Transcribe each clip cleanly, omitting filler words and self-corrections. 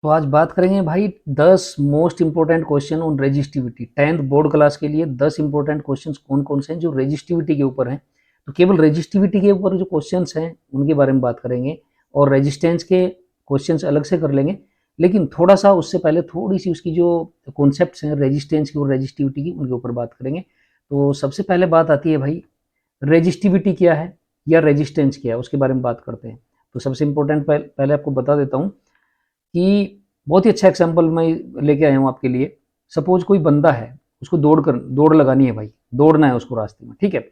तो आज बात करेंगे भाई 10 most important question on resistivity. 10th board class के लिए 10 इंपोर्टेंट क्वेश्चंस कौन कौन से हैं जो रेजिस्टिविटी के ऊपर हैं। तो केवल रेजिस्टिविटी के ऊपर जो क्वेश्चंस हैं उनके बारे में बात करेंगे और रेजिस्टेंस के क्वेश्चंस अलग से कर लेंगे। लेकिन थोड़ा सा उससे पहले थोड़ी सी उसकी जो कॉन्सेप्ट्स हैं रेजिस्टेंस की और रेजिस्टिविटी की उनके ऊपर बात करेंगे। तो सबसे पहले बात आती है भाई रेजिस्टिविटी क्या है या रेजिस्टेंस क्या है, उसके बारे में बात करते हैं। तो सबसे इंपॉर्टेंट पहले आपको बता देता हूँ कि बहुत ही अच्छा एग्जाम्पल मैं लेके आया हूँ आपके लिए। सपोज कोई बंदा है, उसको दौड़ लगानी है भाई, दौड़ना है उसको रास्ते में, ठीक है।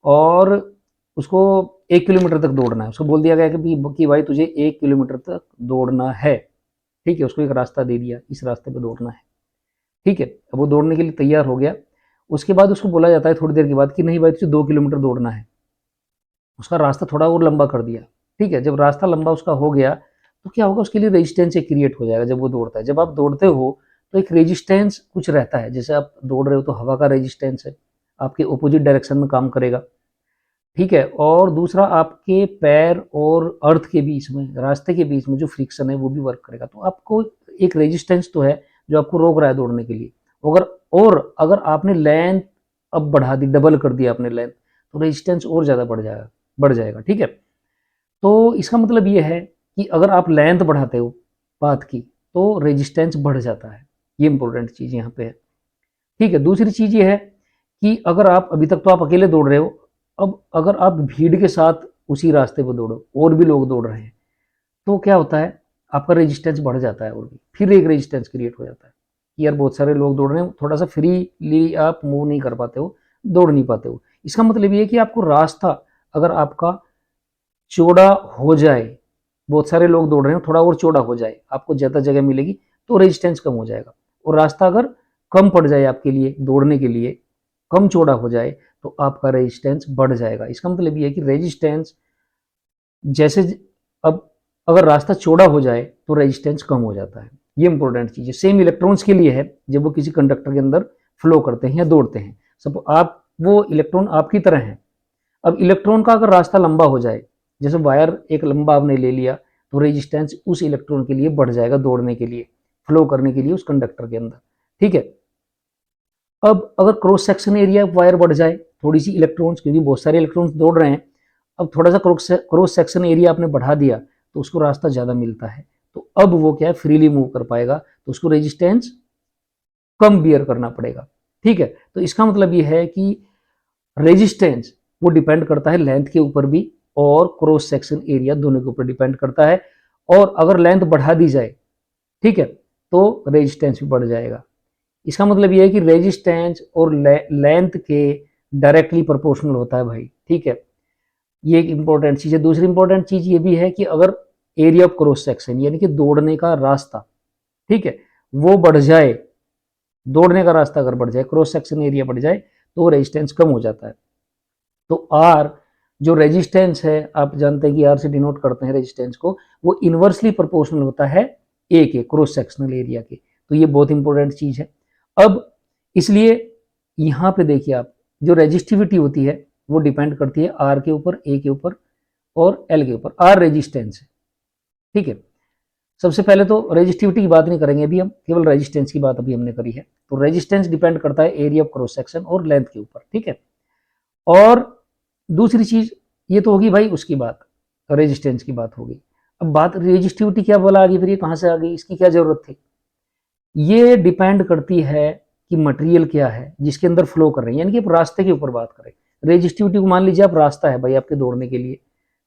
और उसको 1 किलोमीटर तक दौड़ना है। उसको बोल दिया गया कि भाई तुझे 1 किलोमीटर तक दौड़ना है, ठीक है। उसको एक रास्ता दे दिया, इस रास्ते पे दौड़ना है, ठीक है। अब वो दौड़ने के लिए तैयार हो गया। उसके बाद उसको बोला जाता है थोड़ी देर के बाद कि नहीं भाई तुझे 2 किलोमीटर दौड़ना है। उसका रास्ता थोड़ा और लंबा कर दिया, ठीक है। जब रास्ता लंबा उसका हो गया तो क्या होगा, उसके लिए रेजिस्टेंस एक क्रिएट हो जाएगा जब वो दौड़ता है। जब आप दौड़ते हो तो एक रेजिस्टेंस कुछ रहता है, जैसे आप दौड़ रहे हो तो हवा का रेजिस्टेंस है, आपके ऑपोजिट डायरेक्शन में काम करेगा, ठीक है। और दूसरा आपके पैर और अर्थ के बीच में, रास्ते के बीच में जो फ्रिक्शन है वो भी वर्क करेगा। तो आपको एक रेजिस्टेंस तो है जो आपको रोक रहा है दौड़ने के लिए। अगर आपने लेंथ अब बढ़ा दी, डबल कर दिया आपने लेंथ, तो रेजिस्टेंस और ज़्यादा बढ़ जाएगा, ठीक है। तो इसका मतलब ये है कि अगर आप लेंथ बढ़ाते हो पाथ की तो रेजिस्टेंस बढ़ जाता है। ये इंपॉर्टेंट चीज़ यहाँ पे है, ठीक है। दूसरी चीज़ ये है कि अगर आप अभी तक तो आप अकेले दौड़ रहे हो, अब अगर आप भीड़ के साथ उसी रास्ते पर दौड़ो और भी लोग दौड़ रहे हैं तो क्या होता है, आपका रेजिस्टेंस बढ़ जाता है और भी फिर एक रेजिस्टेंस क्रिएट हो जाता है कि यार बहुत सारे लोग दौड़ रहे हैं, थोड़ा सा फ्रीली आप मूव नहीं कर पाते हो, दौड़ नहीं पाते हो। इसका मतलब ये है कि आपको रास्ता अगर आपका चौड़ा हो जाए, बहुत सारे लोग दौड़ रहे हैं, थोड़ा और चौड़ा हो जाए, आपको ज़्यादा जगह मिलेगी तो रेजिस्टेंस कम हो जाएगा। और रास्ता अगर कम पड़ जाए आपके लिए दौड़ने के लिए, कम चौड़ा हो जाए, तो आपका रेजिस्टेंस बढ़ जाएगा। इसका मतलब ये है कि रेजिस्टेंस जैसे अब अगर रास्ता चौड़ा हो जाए तो रेजिस्टेंस कम हो जाता है। ये इंपॉर्टेंट चीज़ है। सेम इलेक्ट्रॉन्स के लिए है, जब वो किसी कंडक्टर के अंदर फ्लो करते हैं या दौड़ते हैं। सब आप वो इलेक्ट्रॉन आपकी तरह हैं। अब इलेक्ट्रॉन का अगर रास्ता लंबा हो जाए, जैसे वायर एक लंबा आपने ले लिया, तो रेजिस्टेंस उस इलेक्ट्रॉन के लिए बढ़ जाएगा दौड़ने के लिए, फ्लो करने के लिए उस कंडक्टर के अंदर, ठीक है। अब अगर क्रॉस सेक्शन एरिया वायर बढ़ जाए, थोड़ी सी इलेक्ट्रॉन्स, क्योंकि बहुत सारे इलेक्ट्रॉन्स दौड़ रहे हैं, अब थोड़ा सा क्रॉस सेक्शन एरिया आपने बढ़ा दिया तो उसको रास्ता ज़्यादा मिलता है, तो अब वो क्या है, फ्रीली मूव कर पाएगा, तो उसको रेजिस्टेंस कम बियर करना पड़ेगा, ठीक है। तो इसका मतलब ये है कि रेजिस्टेंस वो डिपेंड करता है लेंथ के ऊपर भी और क्रॉस सेक्शन एरिया, दोनों के ऊपर डिपेंड करता है। और अगर लेंथ बढ़ा दी जाए, ठीक है, तो रेजिस्टेंस भी बढ़ जाएगा। इसका मतलब यह है कि रेजिस्टेंस और लेंथ के डायरेक्टली प्रोपोर्शनल होता है भाई, ठीक है। ये एक इंपॉर्टेंट चीज़ है। दूसरी इंपॉर्टेंट चीज़ ये भी है कि अगर एरिया ऑफ क्रॉस सेक्शन यानी कि दौड़ने का रास्ता, ठीक है, वो बढ़ जाए, दौड़ने का रास्ता अगर बढ़ जाए, क्रॉस सेक्शन एरिया बढ़ जाए, तो रेजिस्टेंस कम हो जाता है। तो आर जो रेजिस्टेंस है, आप जानते हैं कि आर से डिनोट करते हैं रेजिस्टेंस को, वो इनवर्सली प्रोपोर्शनल होता है ए के, क्रॉस सेक्शनल एरिया के। तो ये बहुत इंपॉर्टेंट चीज़ है। अब इसलिए यहाँ पे देखिए आप, जो रेजिस्टिविटी होती है वो डिपेंड करती है आर के ऊपर, ए के ऊपर और एल के ऊपर। आर रेजिस्टेंस है, ठीक है। सबसे पहले तो रेजिस्टिविटी की बात नहीं करेंगे अभी हम, केवल रेजिस्टेंस की बात अभी हमने करी है। तो रेजिस्टेंस डिपेंड करता है एरिया ऑफ क्रॉस सेक्शन और लेंथ के ऊपर, ठीक है। और दूसरी चीज ये तो होगी भाई उसकी बात, रेजिस्टेंस की बात होगी। अब बात रेजिस्टिविटी क्या बोला आगे, फिर ये कहाँ से आ गई, इसकी क्या जरूरत थी। ये डिपेंड करती है कि मटेरियल क्या है जिसके अंदर फ्लो कर रहे हैं, यानी कि आप रास्ते के ऊपर बात करें। रेजिस्टिविटी को मान लीजिए आप रास्ता है भाई आपके दौड़ने के लिए,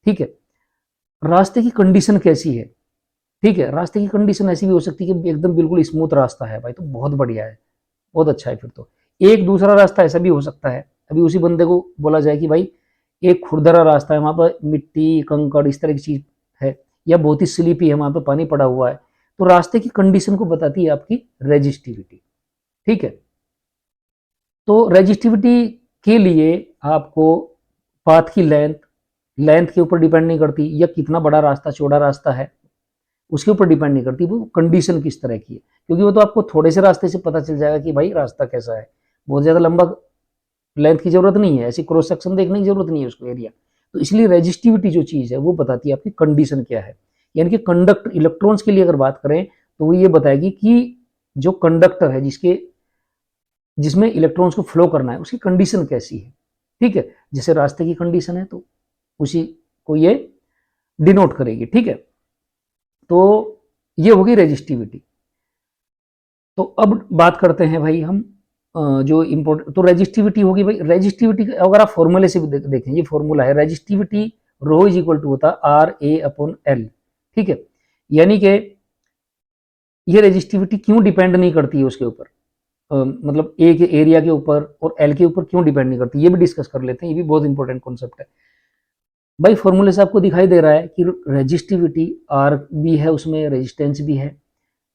ठीक है। रास्ते की कंडीशन कैसी है, ठीक है। रास्ते की कंडीशन ऐसी भी हो सकती है कि एकदम बिल्कुल स्मूथ रास्ता है भाई, तो बहुत बढ़िया है, बहुत अच्छा है। फिर तो एक दूसरा रास्ता ऐसा भी हो सकता है, अभी उसी बंदे को बोला जाए कि भाई एक खुरदरा रास्ता है, वहां पर मिट्टी कंकड़ इस तरह की चीज है, या बहुत ही स्लीपी है, वहां पर पानी पड़ा हुआ है, तो रास्ते की कंडीशन को बताती है आपकी रेजिस्टिविटी, ठीक है। तो रेजिस्टिविटी के लिए आपको पाथ की लेंथ, लेंथ के ऊपर डिपेंड नहीं करती, या कितना बड़ा रास्ता, चौड़ा रास्ता है उसके ऊपर डिपेंड नहीं करती, वो कंडीशन किस तरह की है। क्योंकि वो तो आपको थोड़े से रास्ते से पता चल जाएगा कि भाई रास्ता कैसा है, बहुत ज्यादा लंबा लेंथ की जरूरत नहीं है, ऐसी क्रॉस सेक्शन देखने की जरूरत नहीं है उसको एरिया। तो इसलिए रेजिस्टिविटी जो चीज है वो बताती है आपकी कंडीशन क्या है। यानी कि कंडक्ट इलेक्ट्रॉन्स के लिए अगर बात करें तो वो ये बताएगी कि जो कंडक्टर है जिसमें इलेक्ट्रॉन्स को फ्लो करना है उसकी कंडीशन कैसी है। ठीक है, जैसे रास्ते की कंडीशन है तो उसी को ये डिनोट करेगी। ठीक है, तो ये होगी रेजिस्टिविटी। तो अब बात करते हैं भाई हम जो इम्पोर्टेंट, तो रेजिस्टिविटी होगी भाई। रेजिस्टिविटी अगर आप फॉर्मूले से भी देखें, ये फॉर्मूला है resistivity, rho is equal to होता है आर ए अपॉन एल। ठीक है, यानी कि ये रेजिस्टिविटी क्यों डिपेंड नहीं करती है उसके ऊपर, मतलब ए के एरिया के ऊपर और एल के ऊपर क्यों डिपेंड नहीं करती, ये भी डिस्कस कर लेते हैं। ये भी बहुत इंपॉर्टेंट कॉन्सेप्ट है भाई। फॉर्मूले से आपको दिखाई दे रहा है कि रेजिस्टिविटी आर भी है, उसमें रेजिस्टेंस भी है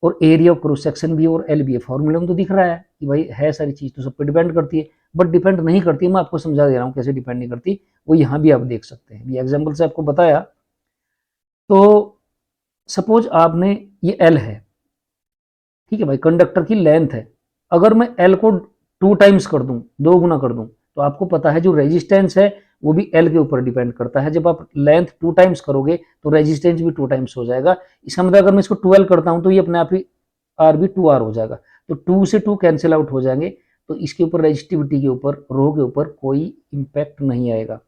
और एरिया ऑफ क्रॉस सेक्शन भी और एल भी है। फॉर्मूले में तो दिख रहा है कि भाई है सारी चीज, तो सब पे डिपेंड करती है, बट डिपेंड नहीं करती। मैं आपको समझा दे रहा हूँ कैसे डिपेंड नहीं करती, वो यहाँ भी आप देख सकते हैं। ये एग्जाम्पल से आपको बताया। तो सपोज आपने, ये एल है, ठीक है भाई, कंडक्टर की लेंथ है। अगर मैं एल को 2 टाइम्स कर दूं, 2 गुना कर दूं, तो आपको पता है जो रेजिस्टेंस है वो भी एल के ऊपर डिपेंड करता है। जब आप लेंथ 2 टाइम्स करोगे तो रेजिस्टेंस भी 2 टाइम्स हो जाएगा। इसका मतलब अगर मैं इसको 12 करता हूं तो ये अपने आप ही आर भी 2 आर हो जाएगा। तो 2 से 2 कैंसिल आउट हो जाएंगे, तो इसके ऊपर रेजिस्टिविटी के ऊपर, रो के ऊपर कोई इंपैक्ट नहीं आएगा।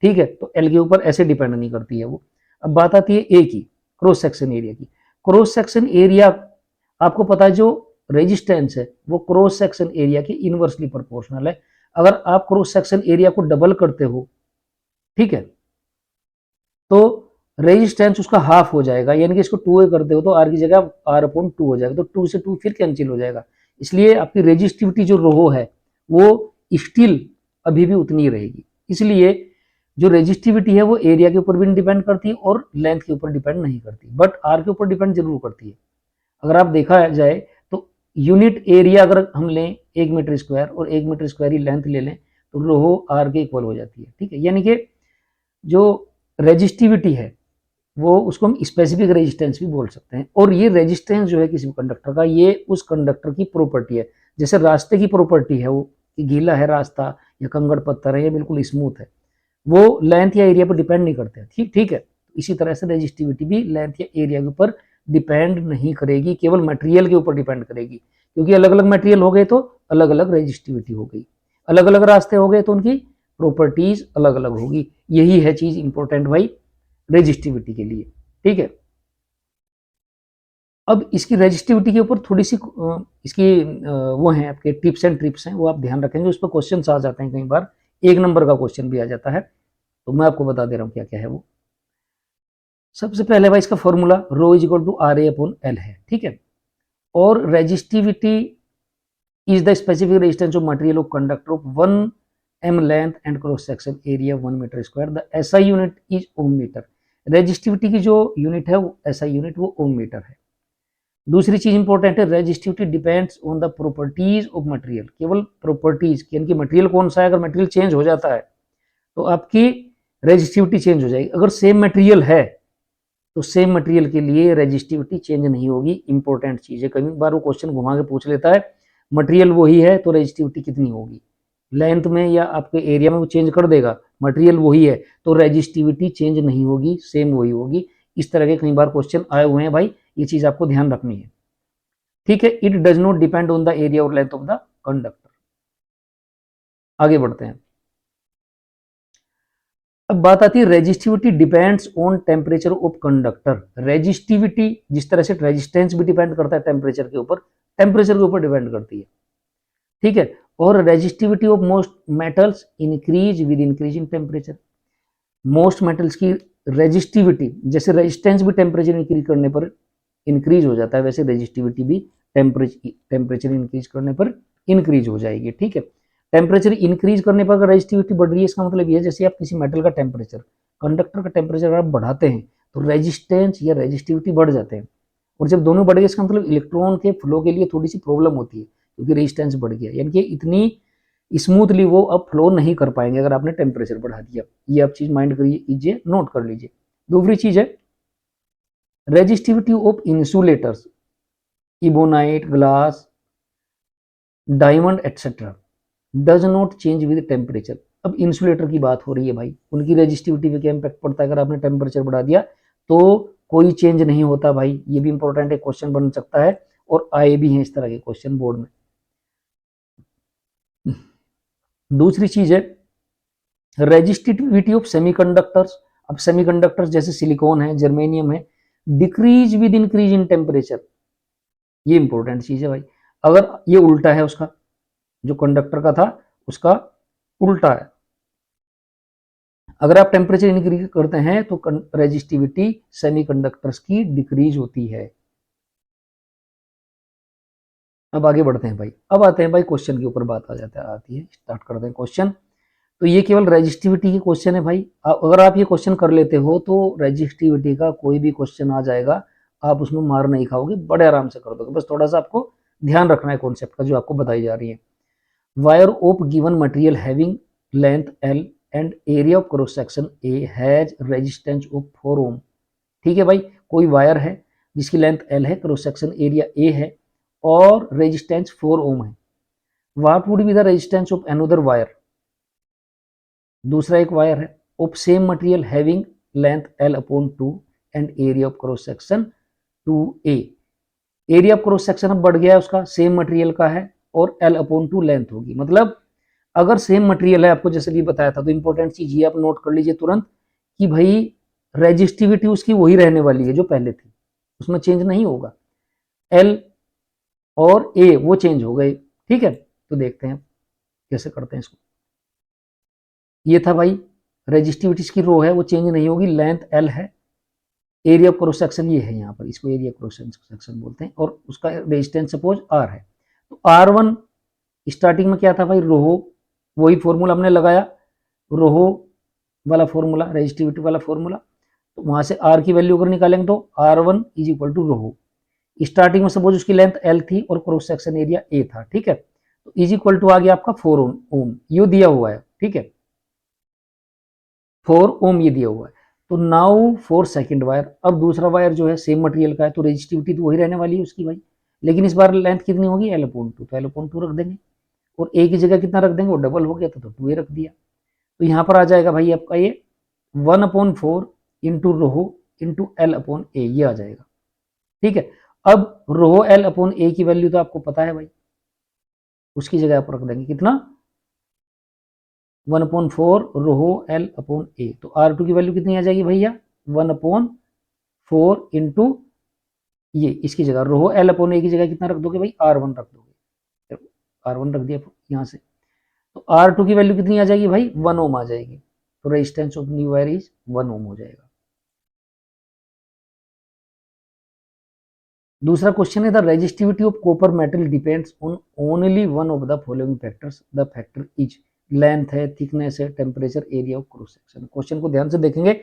ठीक है, तो एल के ऊपर ऐसे डिपेंड नहीं करती है वो। अब बात आती है ए की, क्रॉस सेक्शन एरिया की। क्रॉस सेक्शन एरिया आपको पता है जो रेजिस्टेंस है वो क्रॉस सेक्शन एरिया के इनवर्सली प्रोपोर्शनल है। अगर आप क्रॉस सेक्शन एरिया को डबल करते हो, ठीक है, तो रेजिस्टेंस उसका हाफ हो जाएगा, यानी कि इसको 2a करते हो तो आर की जगह आर अपॉन 2 हो जाएगा, तो 2 से 2 फिर कैंसिल हो जाएगा। इसलिए आपकी रेजिस्टिविटी जो रो है वो स्टिल अभी भी उतनी रहेगी। इसलिए जो रेजिस्टिविटी है वो एरिया के ऊपर भी डिपेंड करती है और लेंथ के ऊपर डिपेंड नहीं करती, बट आर के ऊपर डिपेंड जरूर करती है। अगर आप देखा जाए तो यूनिट एरिया अगर हम लें 1 मीटर स्क्वायर और 1 मीटर स्क्वायर ही लेंथ ले लें तो रो आर के इक्वल हो जाती है। ठीक है, यानी कि जो रेजिस्टिविटी है वो उसको हम स्पेसिफिक रेजिस्टेंस भी बोल सकते हैं। और ये रेजिस्टेंस जो है किसी कंडक्टर का, ये उस कंडक्टर की प्रॉपर्टी है। जैसे रास्ते की प्रॉपर्टी है वो कि गीला है रास्ता या कंकड़ पत्थर है या बिल्कुल स्मूथ है, वो लेंथ या एरिया पर डिपेंड नहीं करते। ठीक ठीक है, इसी तरह से रेजिस्टिविटी भी लेंथ या एरिया के ऊपर डिपेंड नहीं करेगी, केवल मटेरियल के ऊपर डिपेंड करेगी। क्योंकि अलग अलग मटेरियल हो गए तो अलग अलग रेजिस्टिविटी हो गई, अलग अलग रास्ते हो गए तो उनकी प्रॉपर्टीज अलग अलग होगी। यही है चीज इंपॉर्टेंट भाई रेजिस्टिविटी के लिए। ठीक है, अब इसकी रेजिस्टिविटी के ऊपर थोड़ी सी इसकी वो है आपके टिप्स एंड ट्रिप्स हैं, वो आप ध्यान रखेंगे। उस पर क्वेश्चन आ जाते हैं, कई बार 1 नंबर का क्वेश्चन भी आ जाता है, तो मैं आपको बता दे रहा हूँ क्या क्या है वो। सबसे पहले भाई इसका formula rho is equal to R A upon L है। ठीक है, और resistivity is the specific resistance of material of conductor of 1 m length and cross section area 1 meter square. The SI unit is ohm meter. Resistivity की जो unit है वो SI unit वो ओम metre है। दूसरी चीज इंपॉर्टेंट है, resistivity depends on the properties of material. केवल प्रॉपर्टीज यानी कि मटेरियल कौन सा है, अगर मटेरियल चेंज हो जाता है तो आपकी रेजिस्टिविटी चेंज हो जाएगी। अगर सेम मटेरियल है तो सेम मटेरियल के लिए रेजिस्टिविटी चेंज नहीं होगी। इंपॉर्टेंट चीज है, कई बार वो क्वेश्चन घुमा के पूछ लेता है मटेरियल वही है तो रेजिस्टिविटी कितनी होगी, लेंथ में या आपके एरिया में वो चेंज कर देगा, मटेरियल वही है तो रेजिस्टिविटी चेंज नहीं होगी, सेम वही होगी। इस तरह के कई बार क्वेश्चन आए हुए हैं भाई, ये चीज आपको ध्यान रखनी है। ठीक है, it does not depend on the area और लेंथ ऑफ द कंडक्टर। आगे बढ़ते हैं। अब बात आती है resistivity depends on temperature of conductor. Resistivity जिस तरह से रेजिस्टेंस भी डिपेंड करता है टेम्परेचर के ऊपर, टेम्परेचर के ऊपर डिपेंड करती है। ठीक है, और resistivity of most metals increase with increase in temperature. Most metals की रेजिस्टिविटी, जैसे रेजिस्टेंस भी टेम्परेचर इंक्रीज करने पर इंक्रीज हो जाता है, वैसे रेजिस्टिविटी भी टेम्परेचर इंक्रीज करने पर इंक्रीज हो जाएगी। ठीक है, टेम्परेचर इंक्रीज करने पर अगर रेजिस्टिविटी बढ़ रही है, इसका मतलब ये है जैसे आप किसी मेटल का टेम्परेचर, कंडक्टर का टेम्परेचर अगर आप बढ़ाते हैं तो रेजिस्टेंस या रेजिस्टिविटी बढ़ जाते हैं। और जब दोनों बढ़ गए इसका मतलब इलेक्ट्रॉन के फ्लो के लिए थोड़ी सी प्रॉब्लम होती है, क्योंकि रेजिस्टेंस बढ़ गया, यानी कि इतनी स्मूथली वो अब फ्लो नहीं कर पाएंगे अगर आपने टेम्परेचर बढ़ा दिया। ये आप चीज माइंड कीजिए, नोट कर लीजिए। दूसरी चीज है resistivity of insulators, ebonite, glass, diamond etcetera does not change with temperature. अब इंसुलेटर की बात हो रही है भाई, उनकी रेजिस्टिविटी पे क्या इंपैक्ट पड़ता है, अगर आपने टेम्परेचर बढ़ा दिया तो कोई चेंज नहीं होता भाई, ये भी इंपॉर्टेंट एक क्वेश्चन बन सकता है और आए भी हैं इस तरह के क्वेश्चन बोर्ड में। दूसरी चीज है रेजिस्टिविटी ऑफ सेमीकंडक्टर्स। अब सेमीकंडक्टर्स जैसे सिलिकॉन है, जर्मेनियम है, decrease with increase in temperature, ये इंपॉर्टेंट चीज है भाई। अगर ये उल्टा है उसका, जो कंडक्टर का था उसका उल्टा है, अगर आप टेम्परेचर इंक्रीज करते हैं तो रेजिस्टिविटी सेमीकंडक्टर्स की डिक्रीज होती है। अब आगे बढ़ते हैं भाई, अब आते हैं भाई क्वेश्चन के ऊपर, बात आती है, स्टार्ट करते हैं क्वेश्चन। तो ये केवल रेजिस्टिविटी की क्वेश्चन है भाई। अगर आप ये क्वेश्चन कर लेते हो तो रेजिस्टिविटी का कोई भी क्वेश्चन आ जाएगा, आप उसमें मार नहीं खाओगे, बड़े आराम से कर दोगे। बस थोड़ा सा आपको ध्यान रखना है कॉन्सेप्ट का जो आपको बताई जा रही है। Wire of given material having length L and area of cross section A has resistance of 4 ओम। ठीक है भाई, कोई वायर है जिसकी लेंथ एल है, क्रॉस सेक्शन एरिया ए है और रेजिस्टेंस 4 ओम है। What would be the resistance of another wire. दूसरा एक वायर है of same material having length L upon 2 and area of cross section 2a। Area of cross section अब बढ़ गया है उसका, सेम मटेरियल का है और एल अपॉन 2 लेंथ होगी। मतलब अगर सेम मटेरियल है, आपको जैसे भी बताया था, तो इंपॉर्टेंट चीज ये आप नोट कर लीजिए तुरंत कि भाई रेजिस्टिविटी उसकी वही रहने वाली है जो पहले थी, उसमें चेंज नहीं होगा। एल और ए वो चेंज हो गए। ठीक है, तो देखते हैं कैसे करते हैं इसको। ये था भाई रेजिस्टिविटी की रो है, वो चेंज नहीं होगी, लेंथ एल है, एरिया ऑफ क्रॉस सेक्शन ये है, यहाँ पर इसको एरिया क्रॉस सेक्शन बोलते हैं, और उसका रेजिस्टेंस सपोज आर है। तो R1 स्टार्टिंग में क्या था भाई, रोहो, वही फॉर्मूला हमने लगाया, रोहो वाला फॉर्मूला, रेजिस्टिविटी वाला फॉर्मूला। तो वहां से आर की वैल्यू अगर निकालेंगे तो R1 is equal to rho. Starting में सपोज उसकी लेंथ एल थी और क्रॉस सेक्शन एरिया ए था। ठीक है, तो इज इक्वल टू आ गया आपका 4 ओम, ये दिया हुआ है। ठीक है, 4 ओम ये दिया हुआ है। तो नाउ फॉर सेकंड वायर, अब दूसरा वायर जो है सेम मटेरियल का है, तो रेजिस्टिविटी तो वही रहने वाली है उसकी भाई, लेकिन इस बार लेंथ कितनी होगी, एल अपॉन 2, तो एल अपॉन 2 रख देंगे और ए की जगह कितना रख देंगे, वो डबल हो गया तो 2 ए रख दिया। तो यहाँ पर आ जाएगा भाई आपका ये 1/4 इंटू रोहो इंटू एल अपॉन ए, ये आ जाएगा। ठीक है, अब रोहो एल अपॉन ए की वैल्यू तो आपको पता है भाई, उसकी जगह आप रख देंगे कितना, 1/4 रोहो एल अपॉन ए। तो R2 की वैल्यू कितनी आ जाएगी भैया, 1/4 इंटू ये, इसकी जगह रोहो एल अपॉन ए की जगह कितना रख दोगे भाई, R1 रख दोगे, R1 रख दिया यहाँ से। तो R2 की वैल्यू कितनी आ जाएगी भाई, 1 ओम आ जाएगी। तो resistance of new wire is 1 ओम हो जाएगा। दूसरा क्वेश्चन है the resistivity of copper metal depends on only one of the following factors, the factor is, length है, थिकनेस है, temperature, area of cross section. Question को ध्यान से देखेंगे,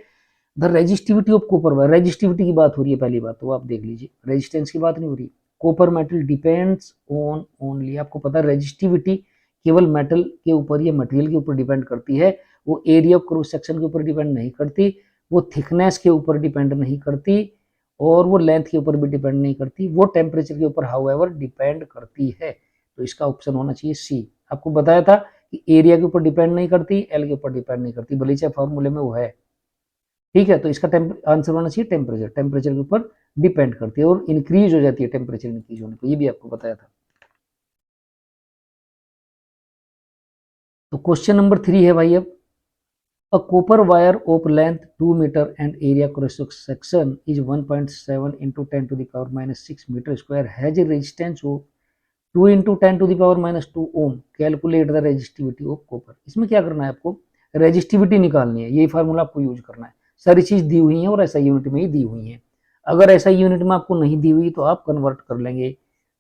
the resistivity of copper wire, resistivity की बात हो रही है पहली बात, तो आप देख लीजिए, रेजिस्टेंस की बात नहीं हो रही। Copper metal depends on only, आपको पता है रेजिस्टिविटी केवल मेटल के ऊपर या मटेरियल के ऊपर डिपेंड करती है, वो एरिया ऑफ क्रॉस सेक्शन के ऊपर डिपेंड नहीं करती, वो थिकनेस के ऊपर डिपेंड नहीं करती और वो लेंथ के ऊपर भी डिपेंड नहीं करती, वो टेम्परेचर के ऊपर हाउएवर डिपेंड करती है। तो इसका ऑप्शन होना चाहिए सी। आपको बताया था कि एरिया के ऊपर डिपेंड नहीं करती, एल के ऊपर डिपेंड नहीं करती, भले चाहे फॉर्मूले में वो है। ठीक है, तो इसका आंसर होना चाहिए टेम्परेचर, टेम्परेचर के ऊपर डिपेंड करती है और इंक्रीज हो जाती है टेम्परेचर इंक्रीज होने पर, ये भी आपको बताया था। तो क्वेश्चन नंबर 3 है भाई, अब a copper wire of length 2 meter and area cross section is 1.7 into 10 to the power minus 6 meter square has a resistance of 2 into 10 to the power minus 2 ohm, calculate the resistivity of copper। इसमें क्या करना है आपको, resistivity निकालनी है, यही formula आपको use करना है। सारी चीज दी हुई है और ऐसा यूनिट में ही दी हुई है, अगर ऐसा यूनिट में आपको नहीं दी हुई तो आप कन्वर्ट कर लेंगे।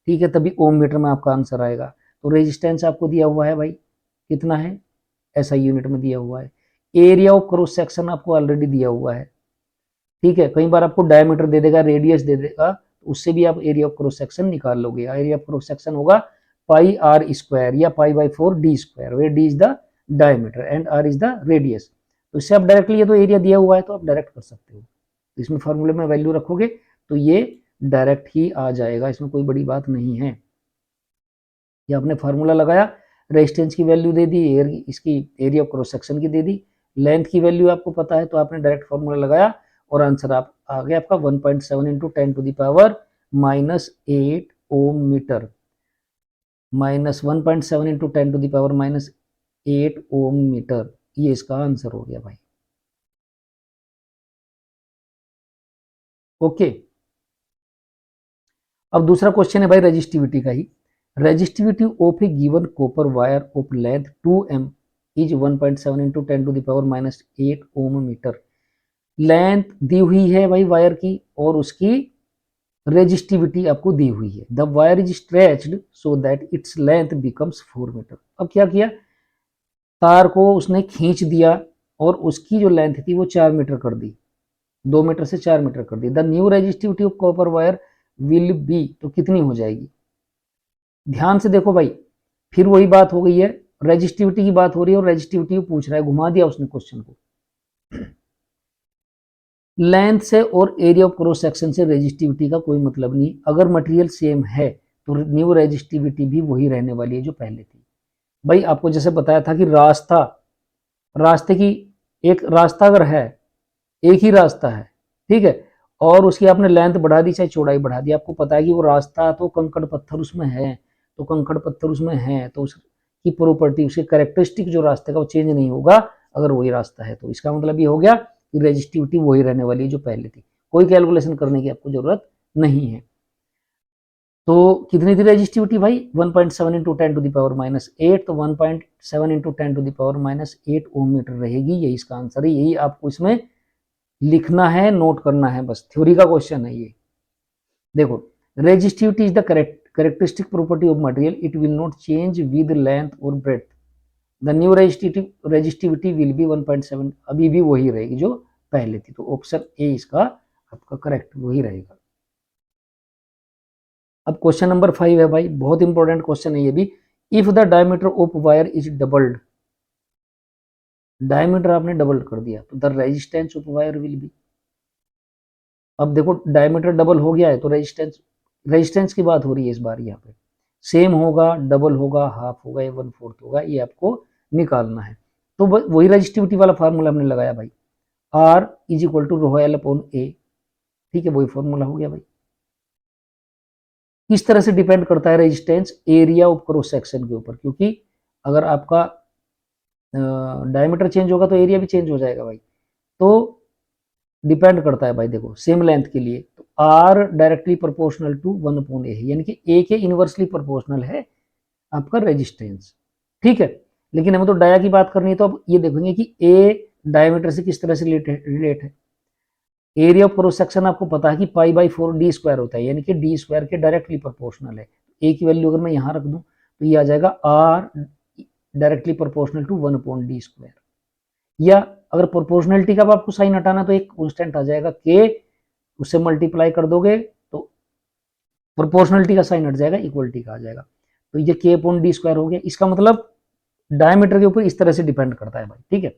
ठीक है, तभी ओम मीटर में आपका आंसर आएगा। तो रेजिस्टेंस आपको दिया हुआ है भाई, कितना है, ऐसा यूनिट में दिया हुआ है। एरिया ऑफ क्रॉस सेक्शन आपको ऑलरेडी दिया हुआ है। ठीक है, कई बार आपको डायमीटर दे देगा, रेडियस दे देगा, तो उससे भी आप एरिया ऑफ क्रॉस सेक्शन निकाल लोगे। एरिया ऑफ क्रॉस सेक्शन होगा पाई आर स्क्वायर या पाई/4 D square, where D is the diameter and R is the radius. तो इससे आप डायरेक्टली, ये तो एरिया दिया हुआ है तो आप डायरेक्ट कर सकते हो, तो इसमें फॉर्मूले में वैल्यू रखोगे तो ये डायरेक्ट ही आ जाएगा, इसमें कोई बड़ी बात नहीं है। ये आपने फार्मूला लगाया, रेजिस्टेंस की वैल्यू दे दी, इसकी एरिया ऑफ क्रॉस सेक्शन की दे दी, लेंथ की वैल्यू आपको पता है तो आपने डायरेक्ट फार्मूला लगाया और आंसर आप आ गया आपका 1.7 into 10⁻⁻8 ohm metre, -1.7 into 10⁻⁻8 ohm metre, ये इसका आंसर हो गया भाई। ओके, अब दूसरा क्वेश्चन है भाई रेजिस्टिविटी का ही। Resistivity of a given copper wire of length 2m is 1.7 into 10⁻⁻8 ohm metre. Length दी हुई है भाई वायर की और उसकी रेजिस्टिविटी आपको दी हुई है। The wire is stretched so that its length becomes 4 metre. अब क्या किया, तार को उसने खींच दिया और उसकी जो लेंथ थी वो 4 मीटर कर दी, 2 मीटर से 4 मीटर कर दी। The new resistivity of copper wire will be, तो कितनी हो जाएगी? ध्यान से देखो भाई, फिर वही बात हो गई है, रेजिस्टिविटी की बात हो रही है और रेजिस्टिविटी पूछ रहा है, घुमा दिया उसने क्वेश्चन को। लेंथ से और एरिया ऑफ क्रॉस सेक्शन से रेजिस्टिविटी का कोई मतलब नहीं। अगर मटेरियल सेम है तो न्यू रेजिस्टिविटी भी वही रहने वाली है जो पहले थी। भाई आपको जैसे बताया था कि रास्ते की, एक रास्ता अगर है, एक ही रास्ता है, ठीक है, और उसकी आपने लेंथ बढ़ा दी चाहे चौड़ाई बढ़ा दी, आपको पता है कि वो रास्ता तो कंकड़ पत्थर उसमें है, तो कंकड़ पत्थर उसमें है तो उसकी प्रॉपर्टी, उसके कैरेक्टरिस्टिक जो रास्ते का वो चेंज नहीं होगा अगर वही रास्ता है। तो इसका मतलब ये हो गया कि रेजिस्टिविटी वही रहने वाली है जो पहले थी, कोई कैलकुलेशन करने की आपको जरूरत नहीं है। तो कितनी थी रेजिस्टिविटी भाई? 1.7 इंटू 10⁻⁻8, तो 1.7 इंटू 10⁻⁻8 ओम मीटर रहेगी। यही इसका आंसर है, यही आपको इसमें लिखना है, नोट करना है, बस थ्योरी का क्वेश्चन है ये। देखो, resistivity is the characteristic property of material, it will not change with length और breadth. The new resistivity will be 1.7, अभी भी वही रहेगी जो पहले थी। तो ऑप्शन ए इसका आपका करेक्ट वही रहेगा। अब क्वेश्चन नंबर 5 है भाई, बहुत इंपॉर्टेंट क्वेश्चन है ये भी। If the diameter of wire is doubled, diameter आपने डबल कर दिया तो the resistance of wire will B. अब देखो डायमीटर डबल हो गया है तो रेजिस्टेंस की बात हो रही है इस बार, यहाँ पे सेम होगा, डबल होगा, हाफ होगा या 1/4 होगा, ये आपको निकालना है। तो वही रेजिस्टिविटी वाला फार्मूला हमने लगाया भाई, R is equal to rho L upon A, ठीक है, वही फार्मूला हो गया भाई। किस तरह से डिपेंड करता है resistance? Area of cross section के ऊपर, क्योंकि अगर आपका डायमीटर चेंज होगा तो एरिया भी चेंज हो जाएगा भाई। तो डिपेंड करता है भाई, देखो सेम लेंथ के लिए तो are directly proportional to 1/a है, यानी कि ए के इनवर्सली प्रोपोर्शनल है आपका रेजिस्टेंस, ठीक है। लेकिन हमें तो डाया की बात करनी है, तो अब ये देखेंगे कि ए डायमीटर से किस तरह से रिलेट है। एरिया ऑफ क्रॉस सेक्शन आपको पता है कि π/4 डी स्क्वायर होता है, यानी कि डी स्क्वायर के डायरेक्टली प्रोपोर्शनल है। ए की वैल्यू अगर मैं यहाँ रख दूं तो ये आ जाएगा R directly proportional to 1/d square. या अगर प्रोपोर्शनलिटी का आपको साइन हटाना तो एक कांस्टेंट आ जाएगा के, उससे मल्टीप्लाई कर दोगे तो प्रोपोर्शनलिटी का साइन हट जाएगा, इक्वलिटी का आ जाएगा, तो ये के अपॉन डी स्क्वायर हो गया। इसका मतलब डायमीटर के ऊपर इस तरह से डिपेंड करता है भाई, ठीक है।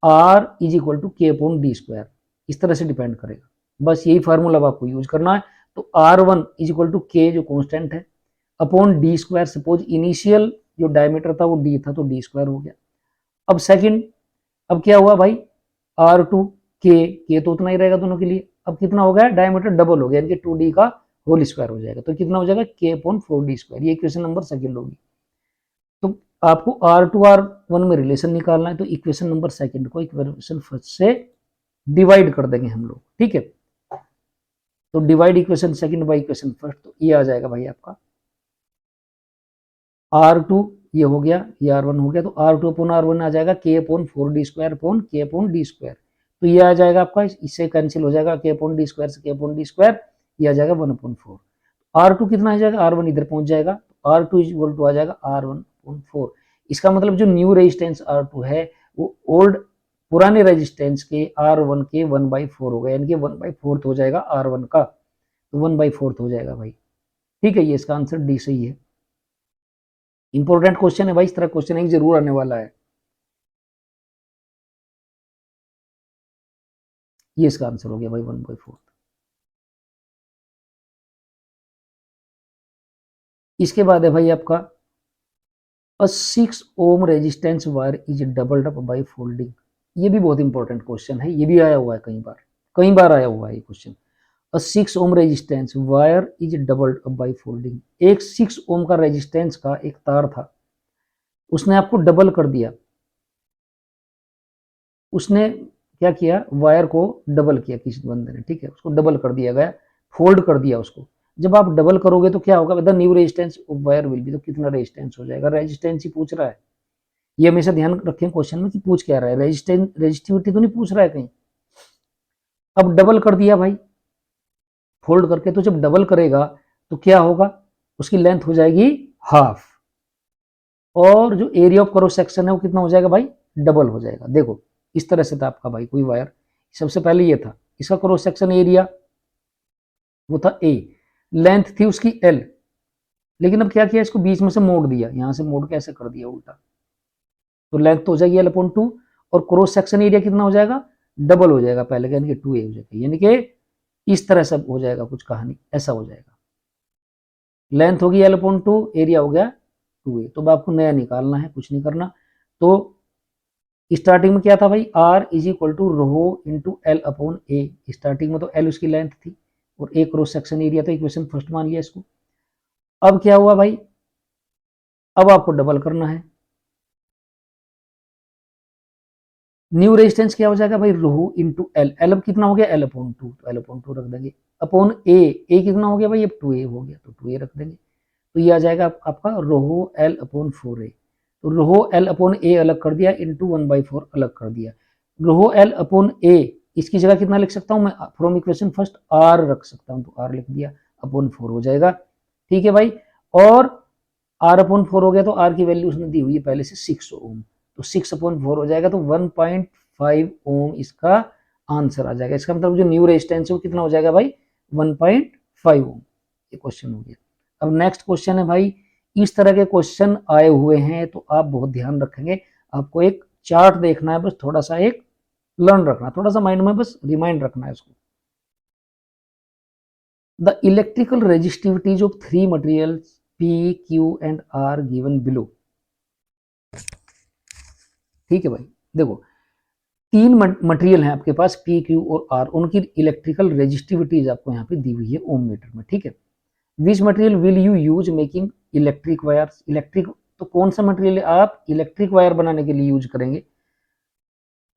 आर इज इक्वल टू के अपॉन डी स्क्वायर, इस तरह से डिपेंड करेगा, बस यही फार्मूला आपको यूज करना है। तो R1 इज इक्वल टू के जो कांस्टेंट है upon D square, suppose initial जो डायमीटर था वो डी था तो डी स्क्वायर हो गया। अब सेकंड, अब क्या हुआ भाई, R2 के तो उतना ही रहेगा दोनों के लिए। अब कितना हो गया, डायमीटर डबल हो गया, यानी कि 2d का होल स्क्वायर हो जाएगा, तो कितना हो जाएगा के अपॉन 4d स्क्वायर। ये इक्वेशन नंबर सेकंड होगी। तो आपको R2 R1 में रिलेशन निकालना है, तो इक्वेशन नंबर सेकंड को इक्वेशन फर्स्ट से डिवाइड कर देंगे हम लोग, ठीक है। तो divide equation second by equation first, तो ये आ जाएगा भाई आपका R2, ये हो गया, ये R1 हो गया, तो R2 अपॉन R1 आ जाएगा के अपॉन 4d स्क्वायर अपॉन के अपॉन डी स्क्वायर। तो ये आ जाएगा आपका, इससे कैंसिल हो जाएगा, के अपॉन डी स्क्वायर से के अपॉन डी स्क्वायर, ये आ जाएगा 1/4। R2 कितना आ जाएगा, R1 इधर पहुंच जाएगा, R2 इज इक्वल टू आ जाएगा R1/4। इसका मतलब जो न्यू रेजिस्टेंस R2 है वो ओल्ड पुराने रेजिस्टेंस के R1 के 1/4 हो गया, यानी कि 1/4 हो जाएगा R1 का, तो 1/4 हो जाएगा भाई, ठीक है। ये इसका आंसर डी सही है। इंपॉर्टेंट क्वेश्चन है भाई, इस तरह क्वेश्चन एक जरूर आने वाला है। ये इसका आंसर हो गया भाई 1/4। इसके बाद है भाई आपका 6 ohm resistance wire is doubled up by folding. ये भी बहुत इंपॉर्टेंट क्वेश्चन है, ये भी आया हुआ है कई बार, कई बार आया हुआ है ये question. A 6 ohm resistance wire is doubled up by folding. एक 6 ओम का रेजिस्टेंस का एक तार था, उसने आपको डबल कर दिया। उसने क्या किया, वायर को डबल किया किसी बंदे ने, ठीक है, उसको डबल कर दिया गया, फोल्ड कर दिया उसको। जब आप डबल करोगे तो क्या होगा, the new resistance of wire will be, तो कितना रेजिस्टेंस हो जाएगा, रेजिस्टेंस ही पूछ रहा है। ये हमेशा ध्यान रखें क्वेश्चन में कि पूछ क्या रहा है, रेजिस्टेंस रेजिस्टिविटी तो नहीं पूछ रहा है कहीं। अब डबल कर दिया भाई फोल्ड करके, तो जब डबल करेगा तो क्या होगा, उसकी लेंथ हो जाएगी हाफ, और जो एरिया ऑफ क्रॉस सेक्शन है वो कितना हो जाएगा भाई, डबल हो जाएगा। देखो इस तरह से था आपका भाई कोई वायर, सबसे पहले ये था, इसका क्रॉस सेक्शन एरिया वो था ए, लेंथ थी उसकी एल, लेकिन अब क्या किया, इसको बीच में से मोड़ दिया, यहां से मोड़ के ऐसे कर दिया उल्टा, तो लेंथ तो हो जाएगी एल अपॉन 2, और क्रॉस सेक्शन एरिया कितना हो जाएगा, डबल हो जाएगा पहले, यानी कि 2a हो जाएगा, यानी कि इस तरह से हो जाएगा कुछ कहानी, ऐसा हो जाएगा। लेंथ होगी एल अपॉन 2, एरिया हो गया 2a। तो अब आपको नया निकालना है, कुछ नहीं करना। तो स्टार्टिंग में क्या था भाई, r is equal to rho into L upon A, starting में तो एल उसकी लेंथ थी और ए क्रॉस सेक्शन एरिया, तो इक्वेशन फर्स्ट मान लिया इसको। अब क्या हुआ भाई, अब आपको डबल करना है, न्यू रेजिस्टेंस क्या हो जाएगा भाई, रो इंटू एल, एल अब कितना हो गया, एल अपॉन 2, तो एल अपॉन 2 रख देंगे, अपॉन ए कितना हो गया भाई, अब 2a हो गया, तो 2a रख देंगे। तो ये आ जाएगा आपका रोहो एल अपॉन 4a, तो रोहो एल अपॉन ए अलग कर दिया, इंटू 1/4 अलग कर दिया। रोहो एल अपॉन ए, इसकी जगह कितना लिख सकता हूँ मैं, फ्रॉम इक्वेशन फर्स्ट आर रख सकता हूँ, तो आर लिख दिया, अपॉन 4 हो जाएगा, ठीक है भाई। और आर अपॉन 4 हो गया, तो आर की वैल्यू उसने दी हुई है पहले से 6 ओम, तो 6 अपॉन 4 हो जाएगा, तो 1.5 ओम इसका आंसर आ जाएगा। इसका मतलब जो न्यू रेजिस्टेंस है वो कितना हो जाएगा भाई, 1.5 ओम। ये क्वेश्चन हो गया। अब नेक्स्ट क्वेश्चन है भाई, इस तरह के क्वेश्चन आए हुए हैं तो आप बहुत ध्यान रखेंगे, आपको एक चार्ट देखना है, बस थोड़ा सा एक लर्न रखना, थोड़ा सा माइंड में बस रिमाइंड रखना है इसको। The electrical resistivities of 3 materials P, Q and R given below। ठीक है भाई, देखो 3 मटेरियल हैं आपके पास P, Q और R, उनकी इलेक्ट्रिकल रेजिस्टिविटीज आपको यहाँ पे दी हुई है ओम मीटर में, ठीक है। Which material will you use making electric wires, electric, तो कौन सा मटेरियल आप इलेक्ट्रिक वायर बनाने के लिए यूज करेंगे,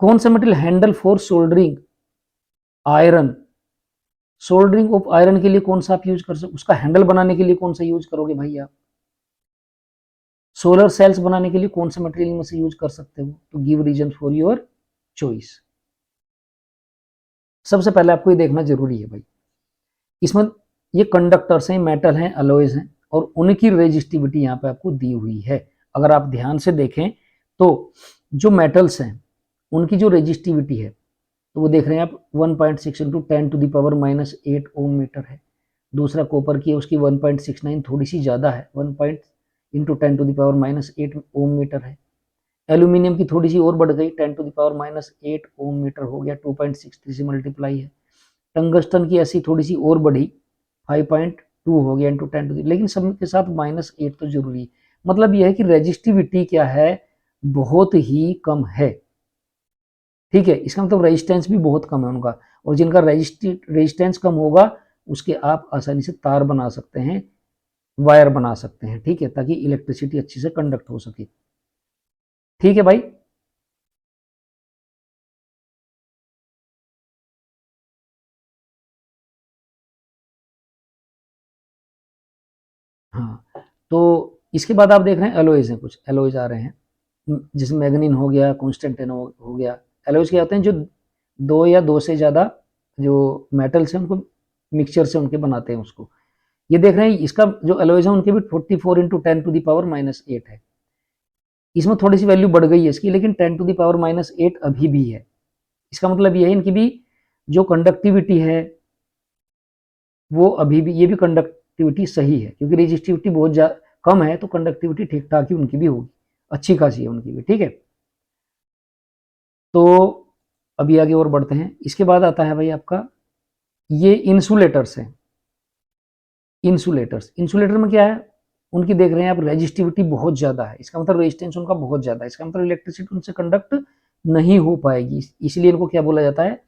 कौन सा material handle for soldering iron, soldering of iron के लिए कौन सा आप यूज कर सकते, उसका हैंडल बनाने के लिए कौन सा यूज करोगे भाई आप, सोलर सेल्स बनाने के लिए कौन से मटेरियल में से यूज कर सकते हो, तो give reason for your choice. सबसे पहले आपको ये देखना जरूरी है भाई, इसमें ये कंडक्टर्स हैं, मेटल हैं, अलॉयज हैं, और उनकी रेजिस्टिविटी यहाँ पे आपको दी हुई है। अगर आप ध्यान से देखें तो जो मेटल्स हैं उनकी जो रेजिस्टिविटी है, तो वो देख रहे हैं आप 1.6 इंटू 10⁻⁻8 ओम मीटर है। दूसरा कॉपर की है, उसकी 1.69 थोड़ी सी ज़्यादा है, 1 इंटू 10⁻⁸ ओम मीटर है। एल्यूमिनियम की थोड़ी सी और बढ़ गई, 10⁻⁸ ओम मीटर हो गया, 2.63 से मल्टीप्लाई है। टंगस्टन की ऐसी थोड़ी सी और बढ़ी, 5.2 हो गया इंटू 10, लेकिन सब के साथ -8 तो जरूरी है। मतलब यह है कि रेजिस्टिविटी क्या है, बहुत ही कम है, ठीक है। इसका मतलब रेजिस्टेंस भी बहुत कम है उनका, और जिनका रेजिस्टेंस कम होगा उसके आप आसानी से तार बना सकते हैं, वायर बना सकते हैं, ठीक है, ताकि इलेक्ट्रिसिटी अच्छी से कंडक्ट हो सके, ठीक है भाई। हाँ, तो इसके बाद आप देख रहे हैं एलोइज हैं, कुछ एलोइज आ रहे हैं, जैसे मैग्नीन हो गया, कॉन्स्टेंटिन हो गया। एलोइज क्या होते हैं, जो दो या दो से ज़्यादा जो मेटल्स हैं उनको मिक्सचर से उनके बनाते हैं उसको। ये देख रहे हैं, इसका जो एलोइज है उनके भी 44 इंटू 10⁻⁻8 है। इसमें थोड़ी सी वैल्यू बढ़ गई है इसकी, लेकिन 10⁻⁻8 अभी भी है। इसका मतलब ये है इनकी भी जो कंडक्टिविटी है वो अभी भी, ये भी कंडक्टिविटी सही है, क्योंकि रेजिस्टिविटी बहुत कम है, तो कंडक्टिविटी ठीक ठाक ही उनकी भी होगी, अच्छी खासी है उनकी भी, ठीक है। तो अभी आगे और बढ़ते हैं। इसके बाद आता है भाई आपका ये इंसुलेटर्स हैं। इंसुलेटर में क्या है, उनकी देख रहे हैं आप रेजिस्टिविटी बहुत ज़्यादा है, इसका मतलब रेजिस्टेंस उनका बहुत ज़्यादा है, इसका मतलब इलेक्ट्रिसिटी उनसे कंडक्ट नहीं हो पाएगी, इसलिए इनको क्या बोला जाता है,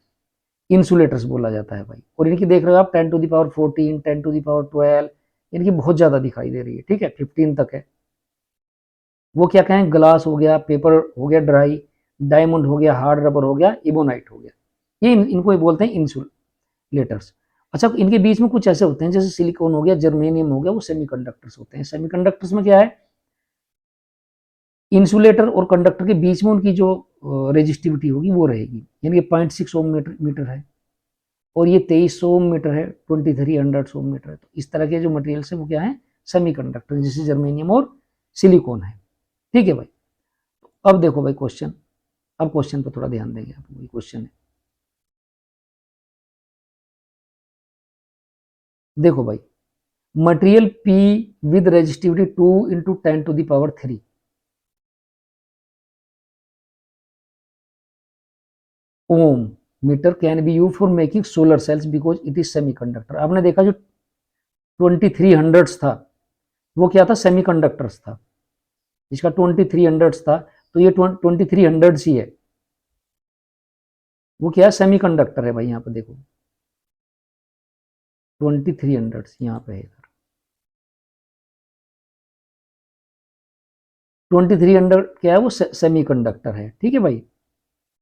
इंसुलेटर्स बोला जाता है भाई। और इनकी देख रहे हो आप 10 to the power 14, 10 to the power 12, इनकी बहुत ज़्यादा दिखाई दे रही है, ठीक है, 15 तक है। वो क्या कहें, ग्लास हो गया, पेपर हो गया ड्राई, डायमंड हो गया, हार्ड रबर हो गया, इबोनाइट हो गया, ये इनको बोलते हैं इंसुलेटर्स। अच्छा, इनके बीच में कुछ ऐसे होते हैं जैसे सिलिकॉन हो गया, जर्मेनियम हो गया, वो सेमीकंडक्टर्स होते हैं। सेमीकंडक्टर्स में क्या है, इंसुलेटर और कंडक्टर के बीच में उनकी जो रेजिस्टिविटी होगी वो रहेगी, यानी कि 0.6 ओम मीटर है, और ये 2300 ओम मीटर है, 2300 ओम मीटर है। तो इस तरह के जो मटेरियल्स है वो क्या है, सेमीकंडक्टर, जैसे जर्मेनियम और सिलिकॉन है, ठीक है भाई। अब देखो भाई क्वेश्चन, अब क्वेश्चन पर थोड़ा ध्यान देंगे आप, वही क्वेश्चन है। देखो भाई, material P with resistivity 2 into 10 to the power 3, ohm metre can be use for making solar cells because it is semiconductor. आपने देखा जो 2300 था वो क्या था, सेमीकंडक्टर्स था। इसका 2300 था, तो ये 2300 ही है, वो क्या है, सेमीकंडक्टर है भाई। यहाँ पे देखो 2300 यहाँ पे है, 2300 क्या है, वो सेमीकंडक्टर है, ठीक है भाई।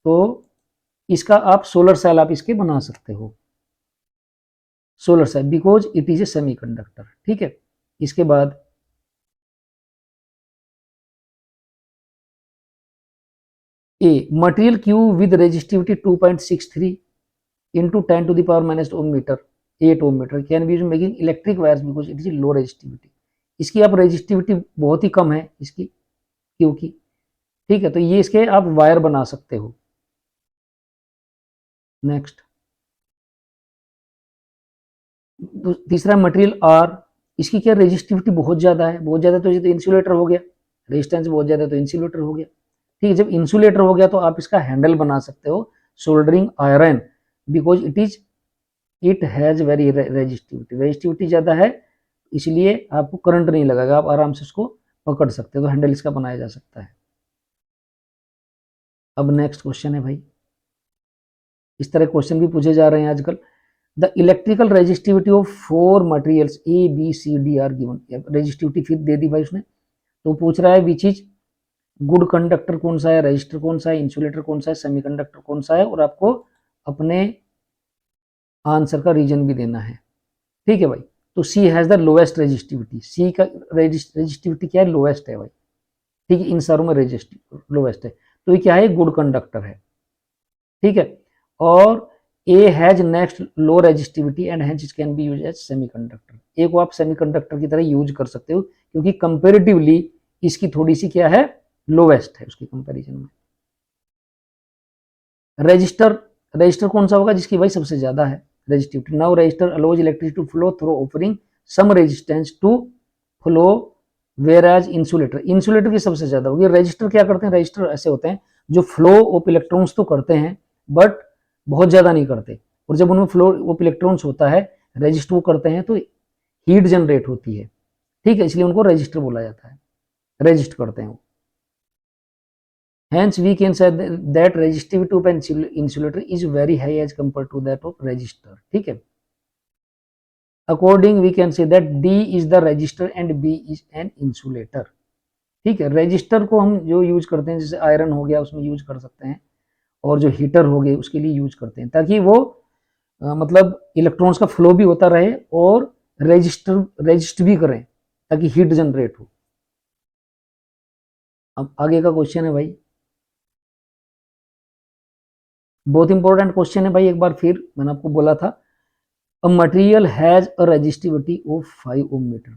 तो इसका आप सोलर सेल आप इसके बना सकते हो, solar cell, because it is a semiconductor, ठीक है। इसके बाद A, material Q with resistivity 2.63 into 10 to the power minus ohm metre, 8 ohm metre can be used making electric wires because it is low resistivity. इसकी आप resistivity बहुत ही कम है इसकी, क्योंकि, ठीक है, तो ये इसके आप वायर बना सकते हो। नेक्स्ट, तीसरा मटेरियल आर, इसकी क्या रेजिस्टिविटी बहुत ज़्यादा है, बहुत ज़्यादा, तो ये तो इंसुलेटर हो गया, रेजिस्टेंस बहुत ज़्यादा तो इंसुलेटर हो गया, ठीक है। जब इंसुलेटर हो गया तो आप इसका हैंडल बना सकते हो soldering iron, because it has very resistivity, resistivity ज़्यादा है, इसलिए आपको करंट नहीं लगेगा, आप आराम से उसको पकड़ सकते हो, तो हैंडल इसका बनाया जा सकता है। अब नेक्स्ट क्वेश्चन है भाई, इस तरह क्वेश्चन भी पूछे जा रहे हैं आजकल। The electrical resistivity of 4 materials A B C D are given, resistivity फिर दे दी भाई उसने, तो पूछ रहा है विच इज गुड कंडक्टर कौन सा है, रजिस्टर कौन सा है, इंसुलेटर कौन सा है, सेमीकंडक्टर कौन सा है, और आपको अपने आंसर का रीजन भी देना है, ठीक है भाई। तो सी हैज द लोएस्ट रेजिस्टिविटी, सी का रेजिस्टिविटी क्या है, लोएस्ट है भाई, ठीक है, इन सारों में रेजिस्टिव लोएस्ट है, तो ये क्या है, गुड कंडक्टर है, ठीक है। और A has next low resistivity and hence it can be use as semiconductor, A को आप सेमीकंडक्टर की तरह यूज कर सकते हो, क्योंकि कंपेरेटिवली इसकी थोड़ी सी क्या है, लोवेस्ट है उसकी कंपैरिजन में। रजिस्टर, रजिस्टर कौन सा होगा, जिसकी भाई सबसे ज्यादा है resistivity. Now resistor allows electricity to flow through offering some resistance to flow, whereas insulator, insulator की सबसे ज्यादा होगी। रजिस्टर क्या करते हैं, रजिस्टर ऐसे होते हैं जो फ्लो ऑफ इलेक्ट्रॉन्स तो करते हैं बट बहुत ज्यादा नहीं करते, और जब उनमें फ्लो ऑफ इलेक्ट्रॉन्स होता है, रजिस्ट वो करते हैं तो हीट जनरेट होती है, ठीक है, इसलिए उनको रजिस्टर बोला जाता है, रजिस्ट करते हैं वो। Hence, we can say that resistivity of an insulator is very high as compared to that of resistor. ठीक है. According, we can say that D is the resistor and B is an insulator. ठीक है. Resistor को हम जो use करते हैं, जैसे आयरन हो गया उसमें यूज कर सकते हैं, और जो हीटर हो गए उसके लिए यूज करते हैं, ताकि वो मतलब इलेक्ट्रॉन्स का फ्लो भी होता रहे और रेजिस्ट भी करें, ताकि हीट जनरेट हो। अब आगे का क्वेश्चन है भाई, बहुत इंपॉर्टेंट क्वेश्चन है भाई, एक बार फिर मैंने आपको बोला था, a material has a resistivity of 5 ohm metre,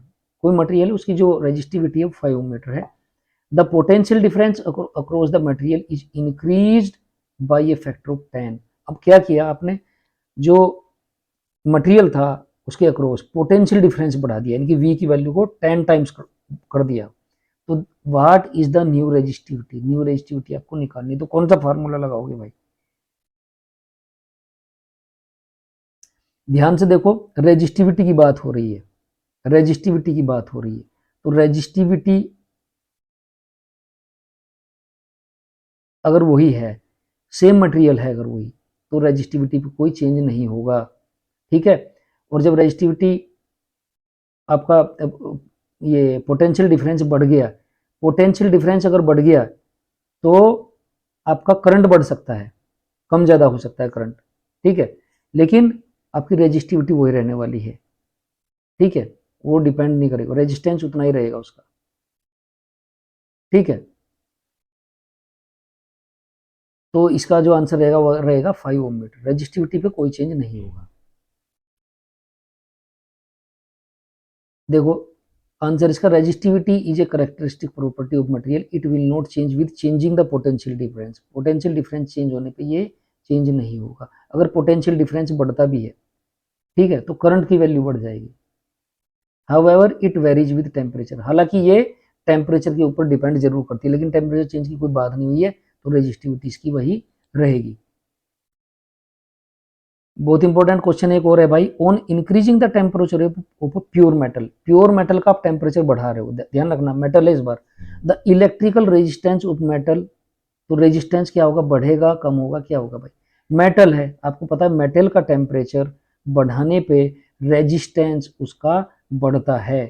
कोई मटेरियल उसकी जो रेजिस्टिविटी है 5 ओम मीटर है, the potential difference across the material is increased by a factor of 10। अब क्या किया आपने, जो मटेरियल था उसके अक्रॉस पोटेंशियल डिफरेंस बढ़ा दिया, यानी कि V की वैल्यू को 10 टाइम्स कर दिया। तो what is the new resistivity, new resistivity आपको निकालनी, तो कौन सा फार्मूला लगाओगे भाई, ध्यान से देखो, रेजिस्टिविटी की बात हो रही है, रेजिस्टिविटी की बात हो रही है, तो रेजिस्टिविटी अगर वही है, सेम मटेरियल है अगर वही, तो रेजिस्टिविटी पे कोई चेंज नहीं होगा, ठीक है। और जब रेजिस्टिविटी आपका ये पोटेंशियल डिफरेंस बढ़ गया, पोटेंशियल डिफरेंस अगर बढ़ गया तो आपका करंट बढ़ सकता है, कम ज़्यादा हो सकता है करंट, ठीक है, लेकिन आपकी रेजिस्टिविटी वही रहने वाली है, ठीक है, वो डिपेंड नहीं करेगा, रेजिस्टेंस उतना ही रहेगा उसका, ठीक है। तो इसका जो आंसर रहेगा वो रहेगा 5 ओम मीटर, रेजिस्टिविटी पे कोई चेंज नहीं होगा। देखो आंसर इसका, resistivity is a characteristic property of material, it will not change with changing the potential difference, potential difference change होने पे ये चेंज नहीं होगा। अगर पोटेंशियल डिफरेंस बढ़ता भी है, ठीक है, तो करंट की वैल्यू बढ़ जाएगी। However it varies with temperature, हालांकि ये टेम्परेचर के ऊपर डिपेंड जरूर करती है, लेकिन टेम्परेचर चेंज की कोई बात नहीं हुई है, तो रेजिस्टिविटी इसकी वही रहेगी। बहुत इंपॉर्टेंट क्वेश्चन एक और है भाई, on increasing the temperature of pure metal, pure metal का आप टेम्परेचर बढ़ा रहे हो, ध्यान रखना मेटल है इस बार, the electrical resistance of metal, तो रेजिस्टेंस क्या होगा, बढ़ेगा कम होगा, क्या होगा भाई, मेटल है, आपको पता है मेटल का टेम्परेचर बढ़ाने पे रेजिस्टेंस उसका बढ़ता है,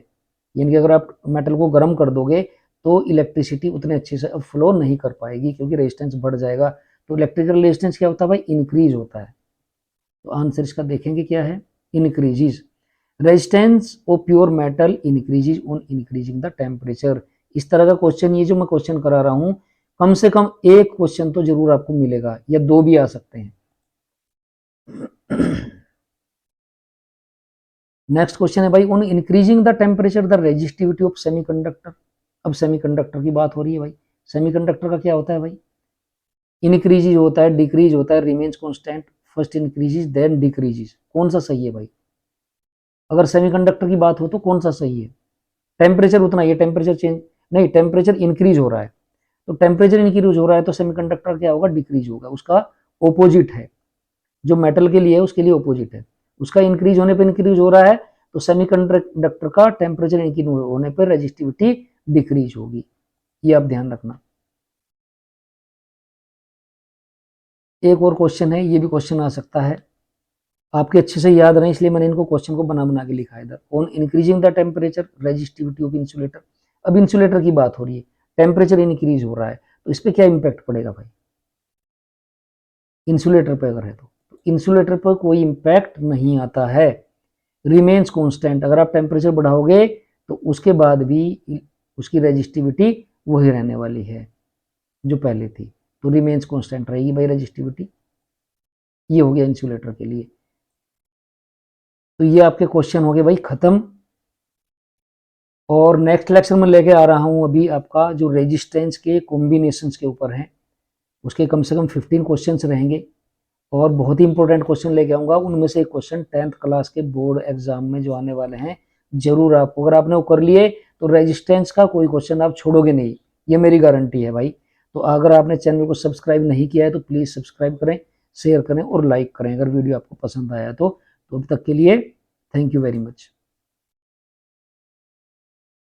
यानी कि अगर आप मेटल को गर्म कर दोगे तो इलेक्ट्रिसिटी उतने अच्छे से फ्लो नहीं कर पाएगी, क्योंकि रेजिस्टेंस बढ़ जाएगा, तो इलेक्ट्रिकल रेजिस्टेंस क्या होता है भाई, इंक्रीज होता है। तो आंसर इसका देखेंगे क्या है, increases, resistance of pure metal increases on increasing the temperature. इस तरह का क्वेश्चन, ये जो मैं क्वेश्चन करा रहा हूं, कम से कम एक क्वेश्चन तो जरूर आपको मिलेगा, या दो भी आ सकते हैं। नेक्स्ट क्वेश्चन है भाई, on increasing the temperature the resistivity of semiconductor. अब सेमीकंडक्टर की बात हो रही है भाई, सेमीकंडक्टर का क्या होता है भाई, इंक्रीजेज होता है, डिक्रीज होता है, remains constant, first increases then decreases, कौन सा सही है भाई, अगर सेमीकंडक्टर की बात हो तो कौन सा सही है, टेम्परेचर उतना ही है, टेम्परेचर चेंज नहीं, टेम्परेचर इंक्रीज हो रहा है, तो टेम्परेचर इंक्रीज हो रहा है तो सेमीकंडक्टर क्या होगा, डिक्रीज होगा, उसका ओपोजिट है, जो मेटल के लिए है उसके लिए ओपोजिट है, उसका इंक्रीज होने पर इंक्रीज हो रहा है, तो सेमीकंडक्टर का टेम्परेचर इंक्रीज होने पर रेजिस्टिविटी डिक्रीज होगी, ये आप ध्यान रखना। एक और क्वेश्चन है, ये भी क्वेश्चन आ सकता है, आपके अच्छे से याद रहे इसलिए मैंने इनको क्वेश्चन को बना बना के लिखा है इधर, on increasing the temperature resistivity of insulator. अब इंसुलेटर की बात हो रही है, टेम्परेचर इंक्रीज हो रहा है, तो इस पर क्या इंपैक्ट पड़ेगा भाई, इंसुलेटर पर अगर है तो इंसुलेटर पर कोई इंपैक्ट नहीं आता है, रिमेन्स कांस्टेंट, अगर आप टेम्परेचर बढ़ाओगे तो उसके बाद भी उसकी रेजिस्टिविटी वही रहने वाली है जो पहले थी, तो रिमेन्स कांस्टेंट रहेगी भाई रेजिस्टिविटी। ये हो गया इंसुलेटर के लिए। तो ये आपके क्वेश्चन हो गए भाई खत्म, और नेक्स्ट लेक्चर में लेके आ रहा हूं अभी आपका जो रेजिस्टेंस के कॉम्बिनेशंस के ऊपर है, उसके कम से कम 15 क्वेश्चंस रहेंगे, और बहुत ही इंपॉर्टेंट क्वेश्चन लेके आऊंगा, उनमें से एक क्वेश्चन 10th क्लास के बोर्ड एग्जाम में जो आने वाले हैं, जरूर आप अगर आपने वो कर लिए तो रेजिस्टेंस का कोई क्वेश्चन आप छोड़ोगे नहीं, ये मेरी गारंटी है भाई। तो अगर आपने चैनल को सब्सक्राइब नहीं किया है तो प्लीज़ सब्सक्राइब करें, शेयर करें और लाइक करें अगर वीडियो आपको पसंद आया तो अभी तक के लिए थैंक यू वेरी मच।